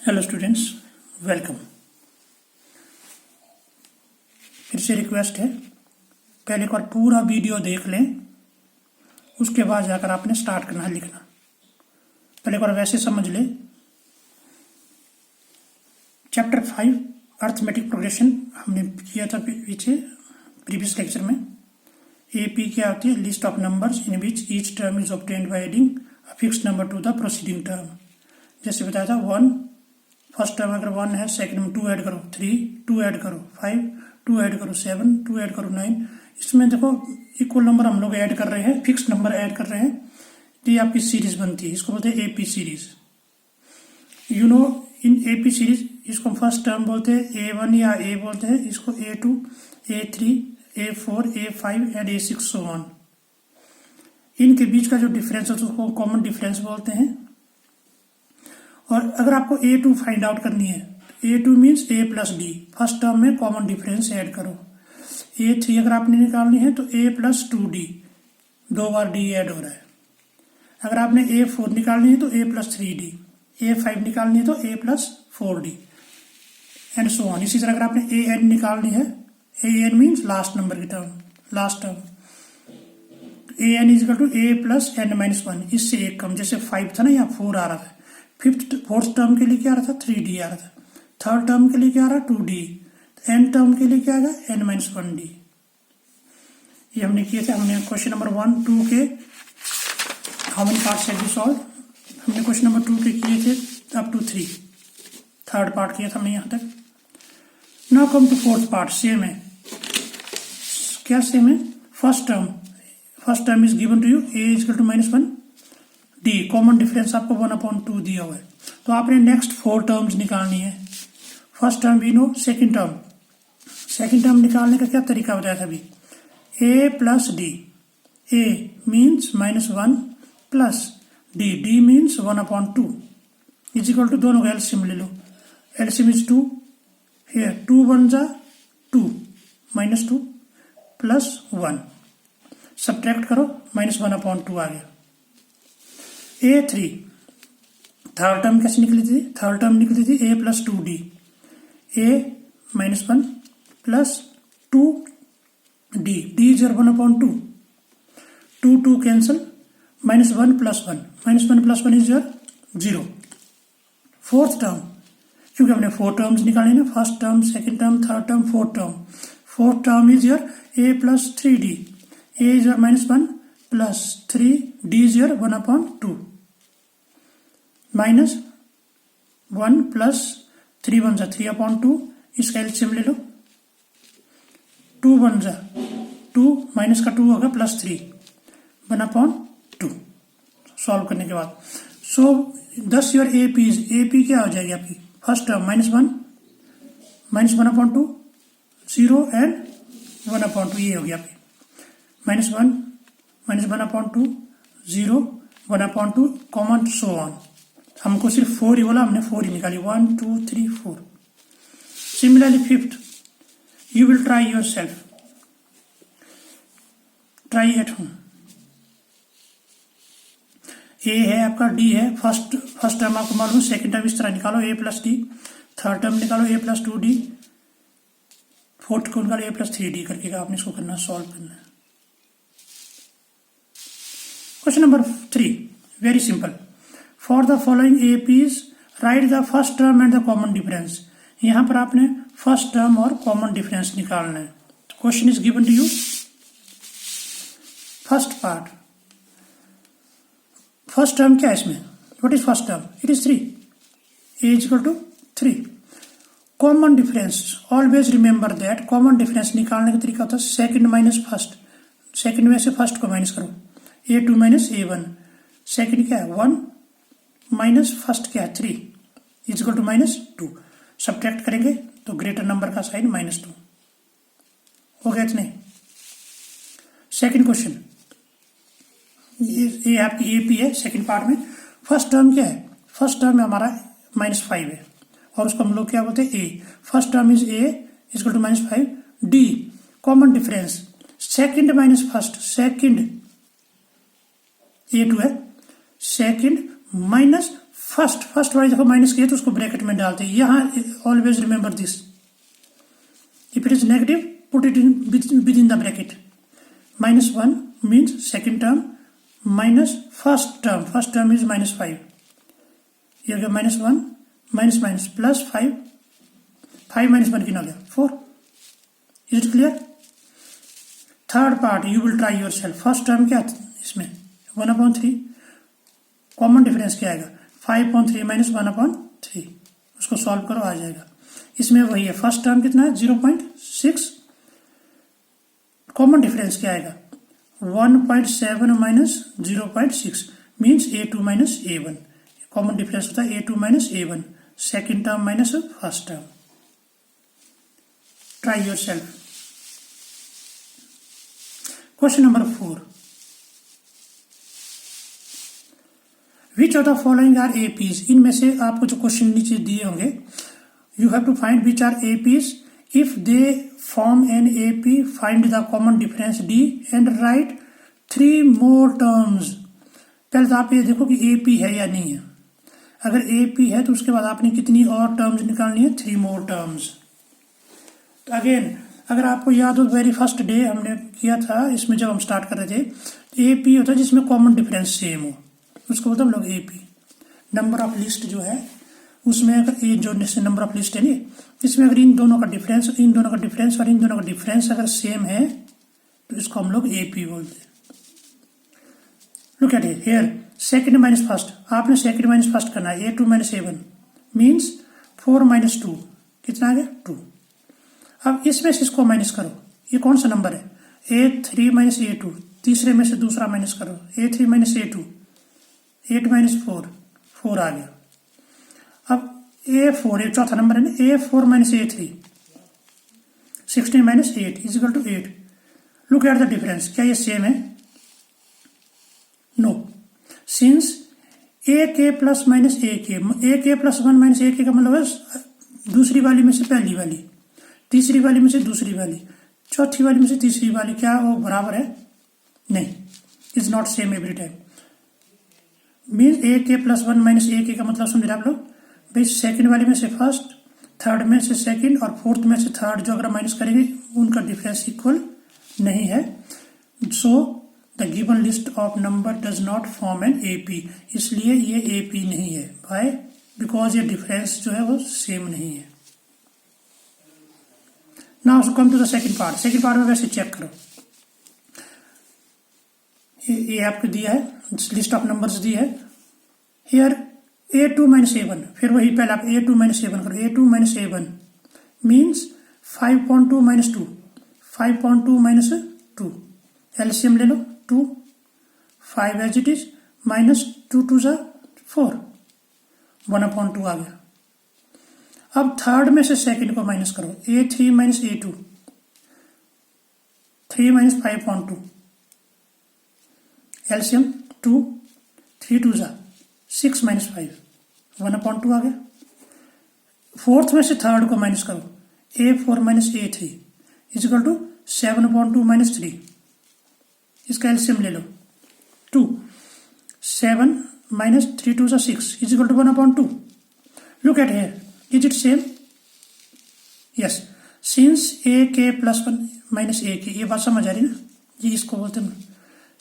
Hello students, welcome. फिर से request है, पहले एक बार पूरा वीडियो देख लें, उसके बाद जाकर आपने स्टार्ट करना है लिखना। पहले एक बार वैसे समझ लें। चैप्टर 5 अर्थमेटिक प्रोग्रेशन हमने किया था पीछे प्रीवियस लेक्चर में। AP क्या होती है? List of numbers in which each term is obtained by adding a fixed number two the proceeding term. जैसे बताया था 1, फर्स्ट टर्म अगर 1 है, सेकंड में 2 ऐड करो, 3 2 ऐड करो, 5 2 ऐड करो, 7 2 ऐड करो, 9। इसमें देखो इक्वल नंबर हम लोग ऐड कर रहे हैं, फिक्स्ड नंबर ऐड कर रहे हैं, तो ये आपकी सीरीज बनती है। इसको बोलते हैं AP series. You know in AP series इसको हम फर्स्ट टर्म बोलते हैं A1 या A बोलते हैं, इसको A2 A3 A4 A5 and A6 so on. इनके बीच का जो डिफरेंस है उसको कॉमन डिफरेंस बोलते हैं। और अगर आपको A2 फाइंड आउट करनी है, A2 means A plus D, first term में कॉमन डिफरेंस ऐड करो। A3 अगर आपने निकालनी है तो A plus 2D, 2 bar D add हो रहा है। अगर आपने A4 निकालनी है तो A प्लस 3D, A5 निकालनी है तो A plus 4D and so on. इसी तरह अगर आपने AN निकालनी है, AN मीन्स लास्ट नंबर की term, last term, AN is equal to A plus N minus 1, इससे एक कम। जैसे 5 था ना, यहाँ 4 आ रहा था। फोर्थ टर्म के लिए क्या आ रहा था? 3D आ रहा था। थर्ड टर्म के लिए क्या आ रहा? 2D। एन टर्म के लिए क्या आएगा? N minus 1D। ये हमने किए थे। हमने क्वेश्चन नंबर 1 2 के how many parts have you solve, हमने क्वेश्चन नंबर 2 के किए थे अप टू 3, थर्ड पार्ट किया था हमने यहाँ तक। Now come to fourth part. Same है, क्या सेम है? First term is given to you, A is equal to minus 1D, common difference आपको 1/2 दिया हुआ है। तो आपने नेक्स्ट 4 टर्म्स निकालनी है। First term we know, second term निकालने का क्या तरीका बताया था अभी? A plus D, A means minus 1 plus D means 1/2 is equal to, दोनों का एलसीएम ले लो। एलसीएम इज 2, हियर 2 1 जा 2 माइनस 2 प्लस 1, सब्ट्रैक्ट करो, माइनस 1/2 आ गया। A3 थर्ड टर्म कैसे निकली थी? थर्ड टर्म निकली थी A plus 2D, A minus 1 plus 2D, D is 1/2, 2 2 cancel, minus 1 plus 1, minus 1 plus 1 is 0। Fourth term, क्योंकि हमने 4 टर्म्स निकाले ना, first term, second term, third term, fourth term is A plus 3D, A is minus 1 plus 3D is 1/2 minus 1 plus 3 1 जा 3/2, इसका LCM ले लो। 2 1 जा 2, minus का 2 होगा प्लस 3, 1/2 सॉल्व करने के बाद। सो दस योर AP क्या हो जाएगी आपकी? First term minus 1 minus 1/2 0 and 1/2, ये हो गया आपकी। Minus 1 minus 1/2 0 1/2 common so on. हमको सिर्फ 4 ही बोला, हमने 4 ही निकाली, 1 2 3 4। Similarly fifth, you will try your self, try at home. A है आपका, D है, फर्स्ट टर्म आपको मालूम, सेकंड टर्म इस तरह निकालो A plus D, third term निकालो A प्लस 2D, फोर्थ को निकालो A प्लस 3D करके आपने इसको करना, सॉल्व करना है। Question number 3 very simple. For the following APs write the first term and the common difference. यहां पर आपने फर्स्ट टर्म और कॉमन डिफरेंस निकालना है। Question is given to you. First part, first term क्या है इसमें? What is first term? It is 3, A is equal to 3। Common difference, always remember that common difference निकालने का तरीका होता है सेकंड माइनस फर्स्ट। सेकंड में से फर्स्ट को माइनस करो, A2 माइनस A1, सेकंड क्या है 1 माइनस फर्स्ट क्या है 3 is equal to minus 2। Subtract करेंगे तो ग्रेटर नंबर का साइन -2 हो गया इतने। सेकंड क्वेश्चन, ये आपकी AP है। सेकंड पार्ट में फर्स्ट टर्म क्या है? फर्स्ट टर्म में हमारा -5 है और उसको हम लोग क्या बोलते हैं? A। First term is A equal to -5, D common difference, second minus first, second A2 है, सेकंड माइनस फर्स्ट वाली देखो माइनस किया तो उसको ब्रैकेट में डालते हैं। यहाँ always remember this, if it is negative put it in with in the bracket. -1 means second term minus first term is -5, ये हो गया -1 माइनस प्लस 5 -1 कितना हो गया 4। Is it clear? Third part you will try your self. First term क्या इसमें 1/3, common difference क्या आएगा 5/3 माइनस 1/3, उसको सॉल्व करो आ जाएगा। इसमें वही है, फर्स्ट टर्म कितना है 0.6, कॉमन डिफरेंस क्या आएगा 1.7 minus 0.6 means A2 minus A1, common difference होता है A2 minus A1, second term minus first term. Try yourself. Question number 4, which of the following are APs? इनमें से आपको जो क्वेश्चन नीचे दिए होंगे, you have to find which are APs। If they form an AP, find the common difference D and write 3 more terms. पहले तो आप ये देखो कि AP है या नहीं है। अगर AP है तो उसके बाद आपने कितनी और टर्म्स निकालनी है 3 मोर टर्म्स। तो अगेन अगर आपको याद हो वेरी फर्स्ट डे हमने किया था, इसमें जब हम स्टार्ट कर रहे थे, AP होता है जिसमें कॉमन डिफरेंस सेम हो, उसको बोलते हम लोग AP। नंबर ऑफ लिस्ट जो है उसमें अगर ये जो नंबर ऑफ लिस्ट है नहीं, इसमें अगर इन दोनों का डिफरेंस और इन दोनों का डिफरेंस अगर सेम है तो इसको हम लोग AP बोलते हैं। Look at here, second minus first, आपने सेकंड माइनस फर्स्ट करना है A2 minus A1 means 4 minus 2 कितना आ गया 2। अब इसमें से इसको माइनस करो, ये कौन सा नंबर है A3 माइनस A2, तीसरे में से दूसरा माइनस करो A3 माइनस A2, 8 माइनस 4 आ गया। अब A4 ये चौथा नंबर है ना, A4 minus A3 16 minus 8 is equal to 8। Look at the difference, क्या ये सेम है? No, since AK plus minus AK plus 1 minus AK का मतलब है दूसरी वाली में से पहली वाली, तीसरी वाली में से दूसरी वाली, चौथी वाली में से तीसरी वाली, क्या वो बराबर है? नहीं, is not same every time. Means AK plus 1 minus AK का मतलब समझ रहे आप लोग भाई, सेकंड वाली में से फर्स्ट, थर्ड में से सेकंड और फोर्थ में से थर्ड जो अगर माइनस करेंगे उनका डिफरेंस इक्वल नहीं है। So the given list of number does not form an AP, इसलिए ये AP नहीं है। वाई? बिकॉज ये डिफरेंस जो है वो सेम नहीं है। Now come to the second part. Second part में वैसे चेक करो, ये आपको दिया है, लिस्ट ऑफ नंबर्स दी है। हियर A2 माइनस A1, फिर वही पहले आप A2 माइनस A1 करो, A2 minus A1 means 5.2 minus 2, 5.2 minus 2, LCM ले लो 2, 5 एज इट इज माइनस 2 2 जा 4, 1/2 आ गया। अब थर्ड में से सेकंड को माइनस करो, A3 minus A2, 3 minus 5.2, LCM 2, 3 2 जा 6 माइनस 5, 1/2 आ गया। फोर्थ में से थर्ड को माइनस करो, A4 minus A3 is equal to 7/2 minus 3, इसका एलसीएम ले लो 2, 7 माइनस 3 2 जा 6 is equal to 1/2। Look at here, is it same? Yes, since AK plus 1 minus AK, ये बात समझ आ रही ना, ये इसको बोलते हैं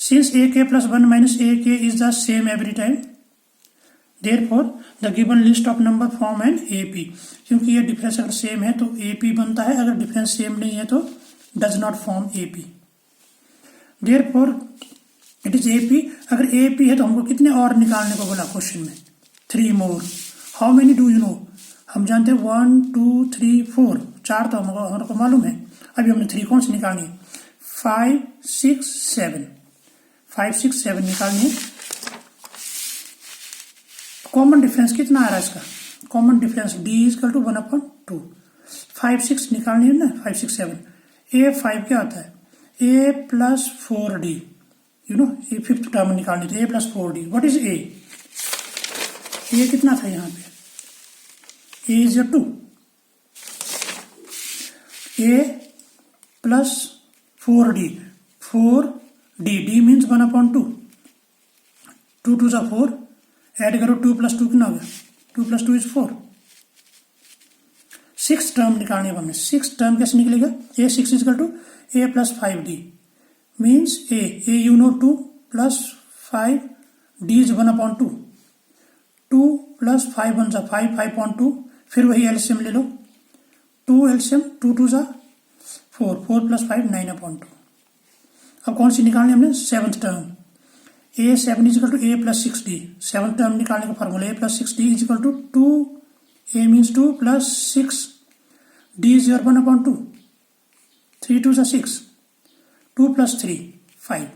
since AK plus 1 minus AK is the same every time, therefore the given list of number form an AP। क्योंकि ये डिफरेंस अगर सेम है तो AP बनता है, अगर डिफरेंस सेम नहीं है तो does not form AP। Therefore it is AP। अगर AP है तो हमको कितने और निकालने को बोला क्वेश्चन में? 3 more. How many do you know? हम जानते हैं 1 2 3 4, 4 तो हमको मालूम है। अभी हमने 3 कौन सी निकालनी है? 5 6 7, 5 6 7 निकालनी है। कॉमन डिफरेंस कितना आ रहा है इसका? Common difference D is equal to 1/2। 5 6 निकालनी है ना, 5 6 7। A5 क्या होता है? A plus 4D, you know, ये फिफ्थ टर्म निकालनी थी, A plus 4D। What is A? A कितना था यहाँ पे? A is 2, A plus 4D, 4D, D means 1/2, 2 2 जा 4, ऐड करो 2 + 2 कितना हो गया 2 + 2 = 4। 6 टर्म निकालने अब हमने 6 टर्म कैसे निकलेगा A6 = A + 5D means A you know 2 + 5D is 1/2 2 + 5 1 = 5 5/2 फिर वही एलसीएम ले लो 2 एलसीएम 2 2 = 4 4 + 5 9/2। अब कौन सी निकालनी हमने 7th term A7 = A + 6D 7th term निकालने का formula A + 6D = 2 A means 2 + 6 D is your 1/2 3 2 = 6 2 + 3 5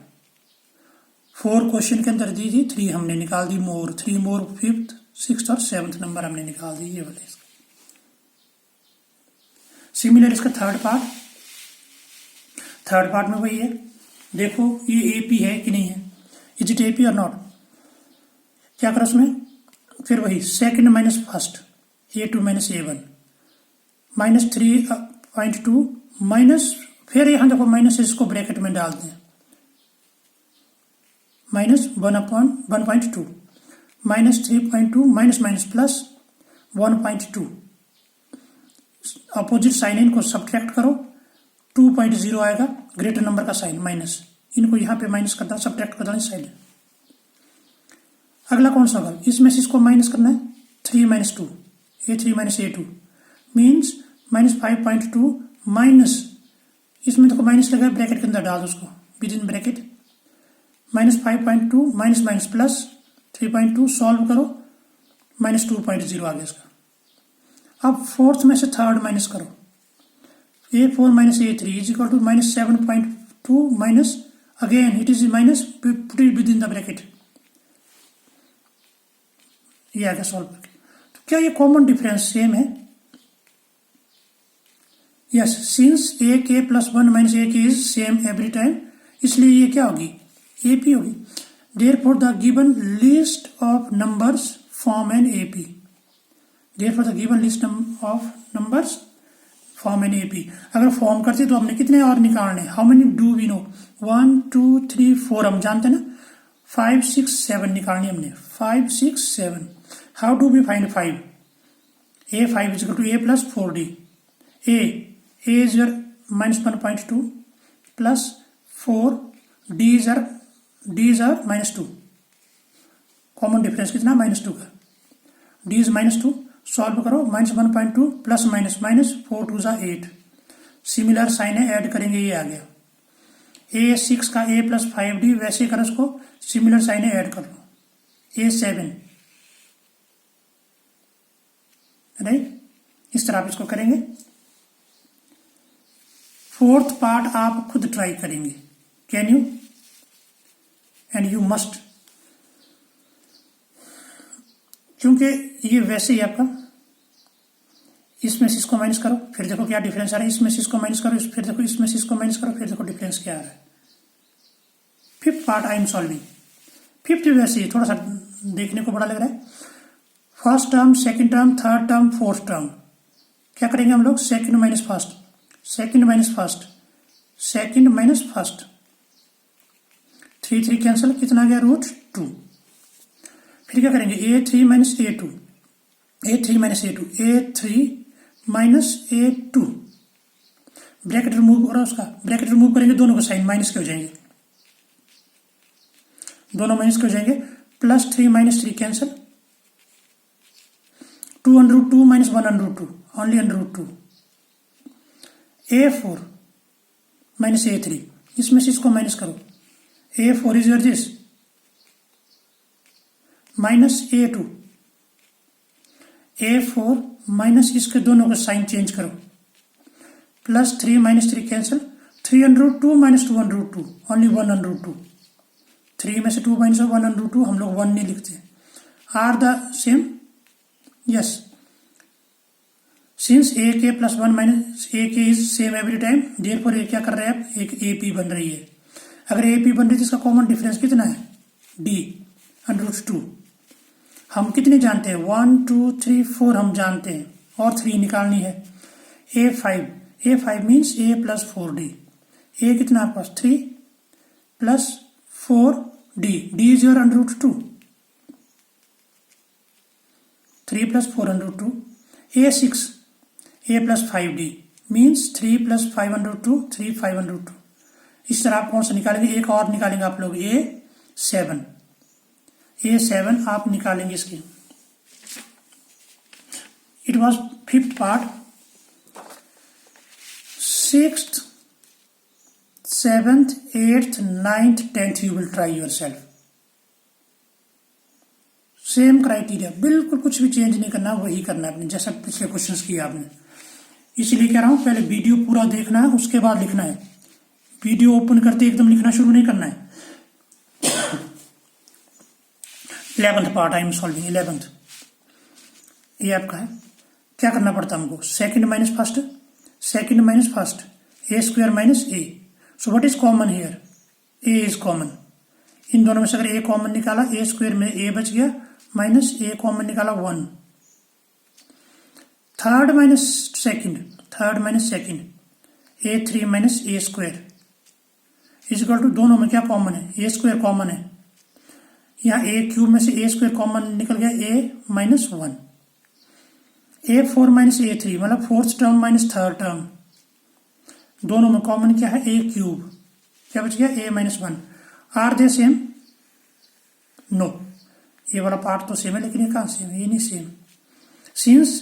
4 question के अंदर दी थी 3 हमने निकाल दी मोर 3 मोर 5th 6th और 7th नंबर हमने निकाल दी ये वाले। सिमिलर इसका थर्ड पार्ट में वही है देखो ये AP है कि नहीं है इज इट AP और नॉट क्या करो उसमें फिर वही second minus first A2 - A1 -3.2 minus फिर यहाँ देखो माइनस इसको ब्रैकेट में डालते हैं -1/1.2 -3.2 माइनस प्लस 1.2 अपोजिट साइन इनको सब्ट्रैक्ट करो 2.0 आएगा ग्रेटर नंबर का साइन माइनस इनको यहाँ पे माइनस करना सब्ट्रैक्ट करना साइड। अगला कौन सा होगा इसमें से इसको माइनस करना है 3 - 2 A3 - A2 मीन्स -5.2 माइनस इसमें देखो माइनस लगा ब्रैकेट के अंदर डाल दो उसको with in bracket -5.2 minus plus 3.2 solve करो -2.0 आ गया इसका। अब फोर्थ में से थर्ड माइनस करो A4 - A3 = -7.2 minus again it is minus put it with in the bracket ये आ गया सॉल्व करके। तो क्या ये कॉमन डिफरेंस सेम है yes since AK + 1 - AK is same every time इसलिए ये क्या होगी AP होगी। Therefore the given list of numbers form an AP Therefore the given list of numbers form an AP अगर फॉर्म करते तो हमने कितने और निकालने how many do we know 1 2 3 4 हम जानते हैं ना 5 6 7 निकालनी हमने 5 6 7 how do we find 5 A5 = A + 4D A is your -1.2 plus 4 D is our -2 common difference कितना -2 का D is -2 सॉल्व करो -1.2 प्लस माइनस 4 2 = 8 सिमिलर साइन है ऐड करेंगे ये आ गया A6 का A + 5D वैसे करो उसको सिमिलर साइन है ऐड कर लो A7 राइट इस तरह आप इसको करेंगे। फोर्थ पार्ट आप खुद ट्राई करेंगे can you and you must क्योंकि ये वैसे ही आपका इसमें से इसको माइनस करो फिर देखो क्या डिफरेंस आ रहा है इसमें से इसको माइनस करो फिर देखो इसमें से इसको माइनस करो फिर देखो डिफरेंस क्या आ रहा है। Fifth part I am solving fifth वैसे ही थोड़ा सा देखने को बड़ा लग रहा है first term second term third term fourth term क्या करेंगे हम लोग second minus first second minus first 3 3 cancel कितना आ गया √2 फिर क्या करेंगे A3 - A2 A3 - A2 bracket remove करो उसका ब्रैकेट रिमूव करेंगे दोनों का साइन माइनस के हो जाएंगे दोनों माइनस के हो जाएंगे +3 - 3 कैंसिल 2 √2 - 1 √2 ओनली √2 A4 - A3 इसमें से इसको माइनस करो A4 is your this -A2 A4 minus इसके दोनों का साइन चेंज करो +3 - 3 कैंसिल 3 √2 - 2 √2 ओनली 1 √2 3 में से 2 माइनस 1 √2 हम लोग 1 नहीं लिखते are the same yes since AK + 1 - AK is same every time therefore ये क्या कर रहे हैं आप एक AP बन रही है अगर AP बन रही है तो इसका कॉमन डिफरेंस कितना है D √2 हम कितने जानते हैं 1 2 3 4 हम जानते हैं और 3 निकालनी है A5 means A + 4D A कितना आपके पास 3 + 4D D is your √2 3 plus 4 under root 2. A6, a plus 5d means 3 plus 5 under root 2, 3 5 under root 2. इस तरह आप कौन सा निकालेंगे? एक और निकालेंगे आप लोग, A7 आप निकालेंगे इसकी. It was fifth part. Sixth, seventh, eighth, ninth, 10th you will try yourself. Same criteria, बिल्कुल कुछ भी चेंज नहीं करना, वही करना है आपने जैसा पिछले क्वेश्चंस किया आपने. इसलिए कह रहा हूं पहले वीडियो पूरा देखना है, उसके बाद लिखना है. वीडियो ओपन करते एकदम लिखना शुरू नहीं करना है. 11th part I am solving. 11th ये आपका है. क्या करना पड़ता है हमको? Second minus first, second minus first, a square minus a. So what is common here? A is common. इन दोनों में से अगर ए कॉमन निकाला, ए स्क्वायर में ए बच गया, माइनस ए कॉमन निकाला 1. Third minus second, A3 minus A square is equal to, दोनों में क्या कॉमन है? ए स्क्वायर कॉमन है. यहाँ ए क्यूब में से ए स्क्वायर कॉमन निकल गया, a minus 1. A4 minus A3 मतलब fourth term minus third term, दोनों में कॉमन क्या है? A cube. क्या बच गया? A minus 1. Are they same? No. ये वाला पार्ट तो सेम है, लेकिन ये कहाँ सेम है? ये नहीं सेम. सिंस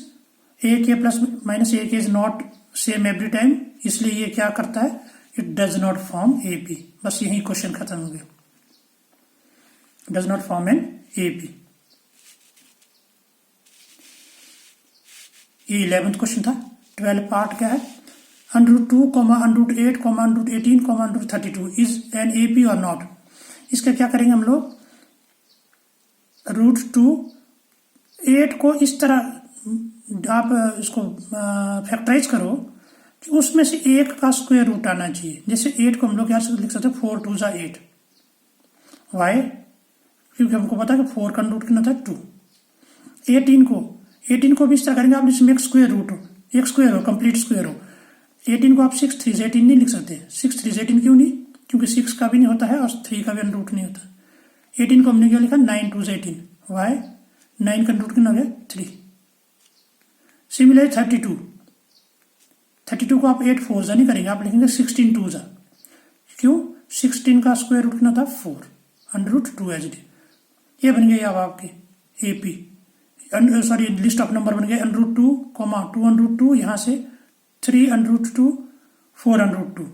ए के plus minus A K is not same every time, इसलिए ये क्या करता है? It does not form A P. बस यही क्वेश्चन खत्म हो गया. Does not form an A P. ये 11th क्वेश्चन था. 12 पार्ट क्या है? √2, √8, √18, √32 इज एन ए पी और नॉट. इसका क्या करेंगे हम लोग? √2, 8 को इस तरह आप इसको फैक्टराइज करो कि उसमें से 1 का स्क्वायर रूट आना चाहिए. जैसे 8 को हम लोग यहाँ से लिख सकते हैं 4 2 जा 8. वाई? क्योंकि हमको पता है कि 4 का रूट कितना था? 2. 18 को भी इस तरह करेंगे आप, जिसमें एक स्क्वायर रूट हो, एक स्क्वायर हो, कंप्लीट स्क्वायर हो. 18 को आप 6 3 18 नहीं लिख सकते. 6 3 18 क्यों नहीं? क्योंकि 6 का भी नहीं होता है और 3 का भी रूट नहीं होता. 18 को हमने क्या लिखा? 9 2 18. वाई? 9 का रूट कितना हो गया? 3. सिमिलर 32 को आप 8 4 जा नहीं करेंगे, आप लिखेंगे 16 2 जा. क्यों? 16 का स्क्वायर रूट कितना था? 4. √2 एच डी. ये बन गया अब आपके AP. Sorry, list of number बन गया. √2, 2 √2, यहाँ से 3 √2, 4 √2.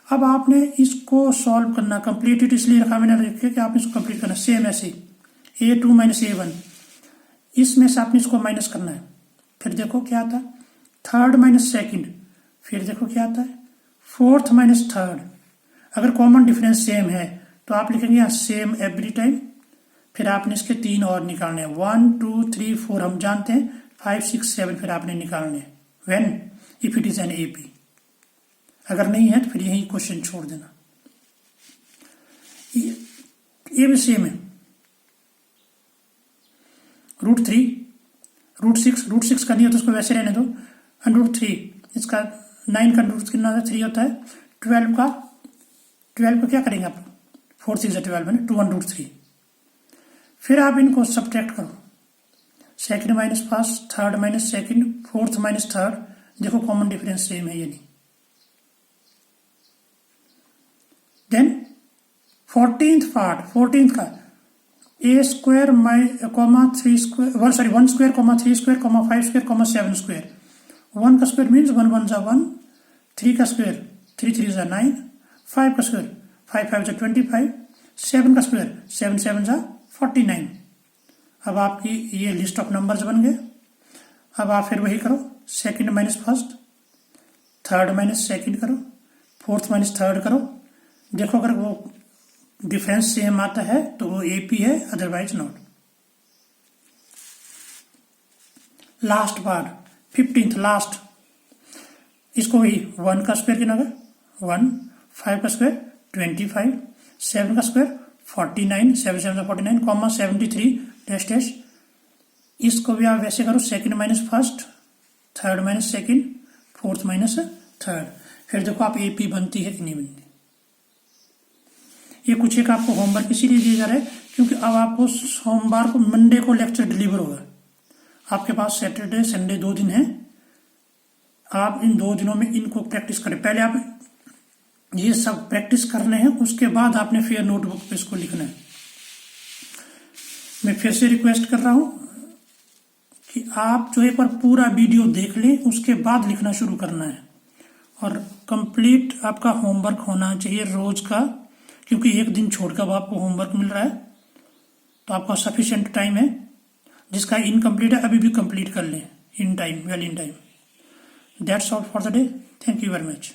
अब आपने इसको सॉल्व करना, कंप्लीटेड इसलिए रखा मैंने रखे कि आपने इसको कंप्लीट करना. सेम ऐसे A2 माइनस A1, इसमें से आपने इसको माइनस करना है. फिर देखो क्या आता है? Third minus second. फिर देखो क्या आता है? Fourth minus third. अगर कॉमन डिफरेंस सेम है तो आप लिखेंगे यहाँ सेम एवरी टाइम. फिर आपने इसके 3 और निकालने हैं. 1 2 3 4 हम जानते हैं. 5 6 7 फिर आपने निकालने हैं. When if it is an AP. अगर नहीं है तो फिर यही क्वेश्चन छोड़ देना. ये भी सेम है. √3, √6 का नहीं होता, उसको वैसे रहने दो. √3 इसका 9 का रूट कितना होता है? 3 होता है. 12 का क्या करेंगे आप? 4 6 12 है, 2 √3. फिर आप इनको सब्ट्रैक्ट करो. Second minus first, third minus second, fourth minus third. देखो कॉमन डिफरेंस सेम है ये नहीं. देन 14th का a square comma 3 square, sorry 1 square comma 3 square comma 5 square comma 7 square. 1 का स्क्वायर मीन्स 1 1 जा 1, 3 का स्क्वायर 3 3 जा 9, 5 का स्क्वायर 5 5 जा 25, 7 का स्क्वायर 7 7 जा 49. अब आपकी ये लिस्ट ऑफ नंबर्स बन गए. अब आप फिर वही करो. Second minus first, third minus second करो, फोर्थ माइनस थर्ड करो. देखो अगर वो डिफरेंस सेम आता है तो वो एपी है, otherwise not. Last part 15th last. इसको वही 1 का स्क्वायर कितना होगा? 1, 5 का स्क्वायर 25, 7 का स्क्वायर 49, 7 7 49 कॉमा 73 डैश डैश. इसको भी आप वैसे करो. Second minus first, third minus second, fourth minus third. फिर देखो आप एपी बनती है कि नहीं बनती. ये कुछ एक आपको होमवर्क इसीलिए दिया जा रहा है क्योंकि अब आपको सोमवार को, मंडे को लेक्चर डिलीवर होगा. आपके पास सैटरडे संडे 2 दिन है। आप इन 2 दिनों में इनको प्रैक्टिस करें। पहले आप ये सब प्रैक्टिस करने हैं, उसके बाद आपने फिर नोटबुक पे इसको लिखना है। मैं फिर से रिक्वेस्ट कर रहा हूं कि आप जो एक बार पूरा वीडियो देख लें, उसके बाद लिखना शुरू करना है। और कंप्लीट आपका होमवर्क होना चाहिए रोज का, क्योंकि एक दिन छोड़कर आपको होमवर्क मिल रहा है, तो आपका सफिशिएंट टाइम है। जिसका इनकम्प्लीट है अभी भी कंप्लीट कर लें in time, well in time. That's all for the day. Thank you very much.